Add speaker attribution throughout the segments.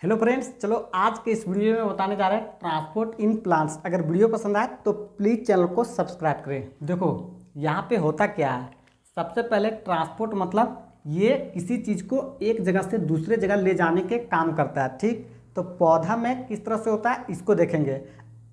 Speaker 1: Hello friends, चलो आज के इस वीडियो में बताने जा रहे हैं ट्रांसपोर्ट इन प्लांट्स। अगर वीडियो पसंद आए तो प्लीज़ चैनल को सब्सक्राइब करें। देखो यहाँ पे होता क्या है। सबसे पहले ट्रांसपोर्ट मतलब ये किसी चीज़ को एक जगह से दूसरे जगह ले जाने के काम करता है। ठीक, तो पौधा में किस तरह से होता है इसको देखेंगे।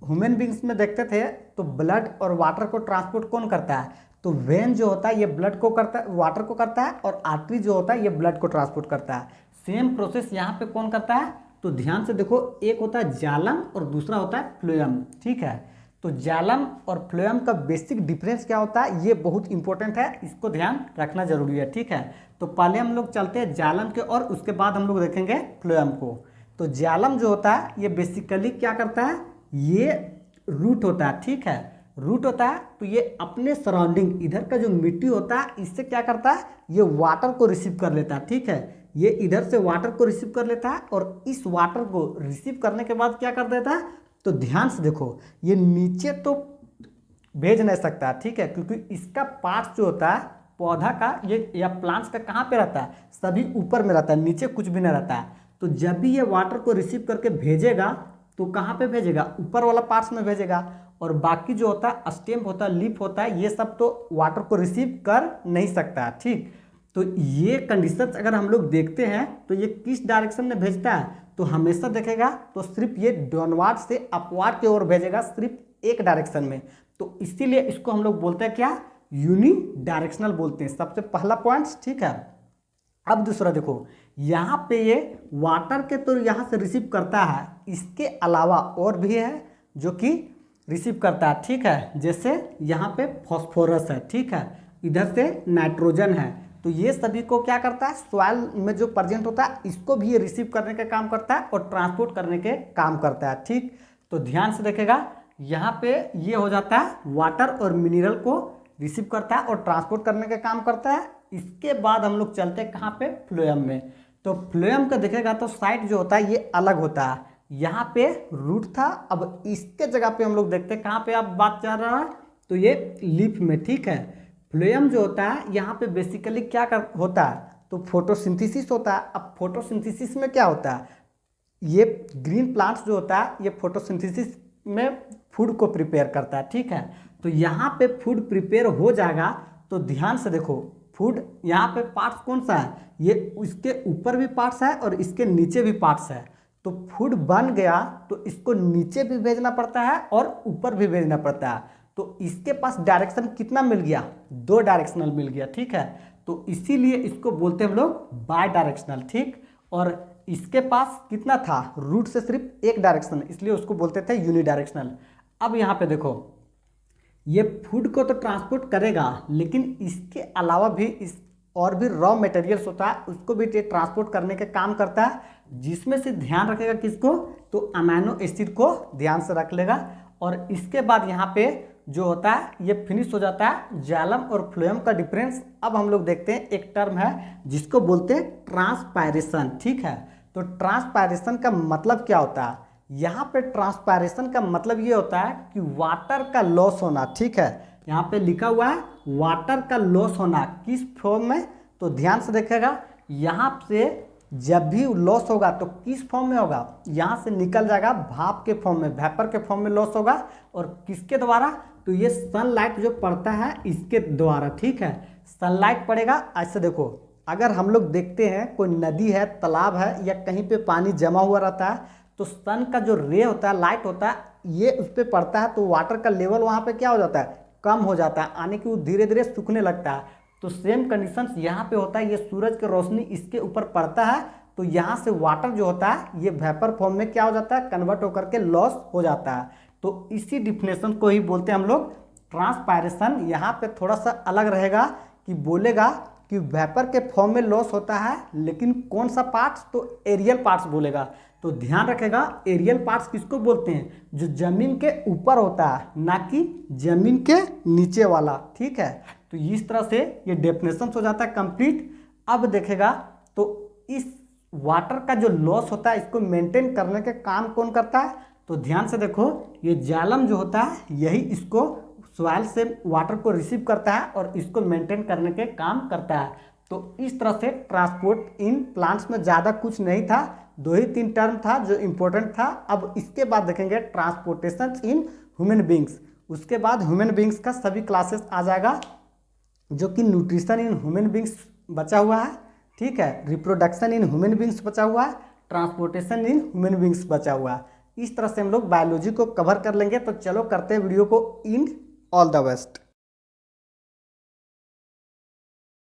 Speaker 1: ह्यूमन बींग्स में देखते थे तो ब्लड और वाटर को ट्रांसपोर्ट कौन करता है? तो वेन जो होता है ये ब्लड को करता है, वाटर को करता है, और आर्टरी जो होता है ये ब्लड को ट्रांसपोर्ट करता है। सेम प्रोसेस यहाँ पे कौन करता है? तो ध्यान से देखो, एक होता है जालम और दूसरा होता है फ्लोएम। ठीक है, तो जालम और फ्लोएम का बेसिक डिफरेंस क्या होता है ये बहुत इंपॉर्टेंट है, इसको ध्यान रखना जरूरी है। ठीक है, तो पहले हम लोग चलते हैं जालम के और उसके बाद हम लोग देखेंगे फ्लोएम को। तो जालम जो होता है ये बेसिकली क्या करता है, ये रूट होता है। ठीक है, रूट होता है तो ये अपने सराउंडिंग इधर का जो मिट्टी होता है इससे क्या करता है, ये वाटर को रिसीव कर लेता है। ठीक है, ये इधर से वाटर को रिसीव कर लेता है और इस वाटर को रिसीव करने के बाद क्या कर देता है, तो ध्यान से देखो, ये नीचे तो भेज नहीं सकता। ठीक है, क्योंकि इसका पार्ट जो होता है पौधा का ये या प्लांट्स का कहाँ पे रहता है, सभी ऊपर में रहता है, नीचे कुछ भी नहीं रहता है। तो जब भी ये वाटर को रिसीव करके भेजेगा तो कहाँ पे भेजेगा, ऊपर वाला पार्ट्स में भेजेगा। और बाकी जो होता है स्टेम होता है, लीफ होता है, ये सब तो वाटर को रिसीव कर नहीं सकता। ठीक, तो ये कंडीशंस अगर हम लोग देखते हैं तो ये किस डायरेक्शन में भेजता है, तो हमेशा देखेगा तो सिर्फ ये डाउनवर्ड से अपवर्ड की ओर भेजेगा, सिर्फ एक डायरेक्शन में। तो इसीलिए इसको हम लोग बोलते हैं क्या, यूनि डायरेक्शनल बोलते हैं। सबसे पहला पॉइंट। ठीक है, अब दूसरा देखो, यहाँ पे ये वाटर के तो यहाँ से रिसीव करता है, इसके अलावा और भी है जो कि रिसीव करता है। ठीक है, जैसे यहाँ पे फॉस्फोरस है। ठीक है, इधर से नाइट्रोजन है, तो ये सभी को क्या करता है, सॉइल में जो प्रेजेंट होता है इसको भी ये रिसीव करने का काम करता है और ट्रांसपोर्ट करने के काम करता है। ठीक, तो ध्यान से देखेगा, यहाँ पे ये हो जाता है वाटर और मिनरल को रिसीव करता है और ट्रांसपोर्ट करने का काम करता है। इसके बाद हम लोग चलते हैं कहाँ पे, फ्लोएम में। तो फ्लोएम का देखेगा तो साइड जो होता है ये अलग होता है। यहाँ पे रूट था, अब इसके जगह पे हम लोग देखते हैं कहाँ पे आप बात चल रहा है, तो ये लीफ में। ठीक है, फ्लोएम जो होता है यहाँ पे बेसिकली क्या होता है, तो फोटोसिंथेसिस होता है। अब फोटोसिंथेसिस में क्या होता है, ये ग्रीन प्लांट्स जो होता है ये फोटोसिंथेसिस में फूड को प्रिपेयर करता है। ठीक है, तो यहाँ पे फूड प्रिपेयर हो जाएगा तो ध्यान से देखो, फूड यहाँ पे पार्ट्स कौन सा है, ये इसके ऊपर भी पार्ट्स है और इसके नीचे भी पार्ट्स है। तो फूड बन गया तो इसको नीचे भी भेजना पड़ता है और ऊपर भी भेजना पड़ता है। तो इसके पास डायरेक्शन कितना मिल गया, दो डायरेक्शनल मिल गया। ठीक है, तो इसीलिए इसको बोलते हैं हम लोग बाय डायरेक्शनल। ठीक, और इसके पास कितना था, रूट से सिर्फ एक डायरेक्शन, इसलिए उसको बोलते थे यूनि डायरेक्शनल। अब यहाँ पे देखो, ये फूड को तो ट्रांसपोर्ट करेगा लेकिन इसके अलावा भी इस और भी रॉ मटेरियल्स होता है उसको भी ट्रांसपोर्ट करने का काम करता है, जिसमें से ध्यान रखेगा किसको, तो अमीनो एसिड को ध्यान से रख लेगा। और इसके बाद यहाँ पे जो होता है ये फिनिश हो जाता है जालम और फ्लोएम का डिफरेंस। अब हम लोग देखते हैं एक टर्म है जिसको बोलते हैं ट्रांसपायरेशन। ठीक है, तो ट्रांसपायरेशन का मतलब क्या होता है, यहाँ पे ट्रांसपायरेशन का मतलब ये होता है कि वाटर का लॉस होना। ठीक है, यहाँ पे लिखा हुआ है वाटर का लॉस होना, किस फॉर्म में, तो ध्यान से देखेगा, यहाँ से जब भी लॉस होगा तो किस फॉर्म में होगा, यहाँ से निकल जाएगा भाप के फॉर्म में, वेपर के फॉर्म में लॉस होगा। और किसके द्वारा, तो ये सनलाइट जो पड़ता है इसके द्वारा। ठीक है, सनलाइट पड़ेगा। ऐसे देखो, अगर हम लोग देखते हैं कोई नदी है, तालाब है, या कहीं पे पानी जमा हुआ रहता है तो सन का जो रे होता है, लाइट होता है, ये उस पर पड़ता है तो वाटर का लेवल वहाँ पे क्या हो जाता है, कम हो जाता है, आने की वो धीरे धीरे सूखने लगता है। तो सेम कंडीशंस यहाँ पे होता है, ये सूरज की रोशनी इसके ऊपर पड़ता है तो यहाँ से वाटर जो होता है ये वेपर फॉर्म में क्या हो जाता है, कन्वर्ट होकर के लॉस हो जाता है। तो इसी डिफिनेशन को ही बोलते हैं हम लोग ट्रांसपायरेशन। यहाँ पे थोड़ा सा अलग रहेगा कि बोलेगा कि वेपर के फॉर्म में लॉस होता है, लेकिन कौन सा पार्ट्स, तो एरियल पार्ट्स बोलेगा। तो ध्यान रखेगा, एरियल पार्ट्स किसको बोलते हैं, जो जमीन के ऊपर होता है, ना कि जमीन के नीचे वाला। ठीक है, तो इस तरह से ये डेफिनेशन हो जाता है कंप्लीट। अब देखेगा तो इस वाटर का जो लॉस होता है इसको मेंटेन करने के काम कौन करता है, तो ध्यान से देखो, ये जालम जो होता है यही इसको सॉइल से वाटर को रिसीव करता है और इसको मेंटेन करने के काम करता है। तो इस तरह से ट्रांसपोर्ट इन प्लांट्स में ज़्यादा कुछ नहीं था, दो ही तीन टर्म था जो इम्पोर्टेंट था। अब इसके बाद देखेंगे ट्रांसपोर्टेशन इन ह्यूमन बींग्स, उसके बाद ह्यूमन बींग्स का सभी क्लासेस आ जाएगा, जो कि न्यूट्रिशन इन ह्यूमन बींग्स बचा हुआ है, ठीक है, रिप्रोडक्शन इन ह्यूमन बींग्स बचा हुआ है, ट्रांसपोर्टेशन इन ह्यूमन बींग्स बचा हुआ है। इस तरह से हम लोग बायोलॉजी को कवर कर लेंगे। तो चलो करते हैं वीडियो को एंड। All the best.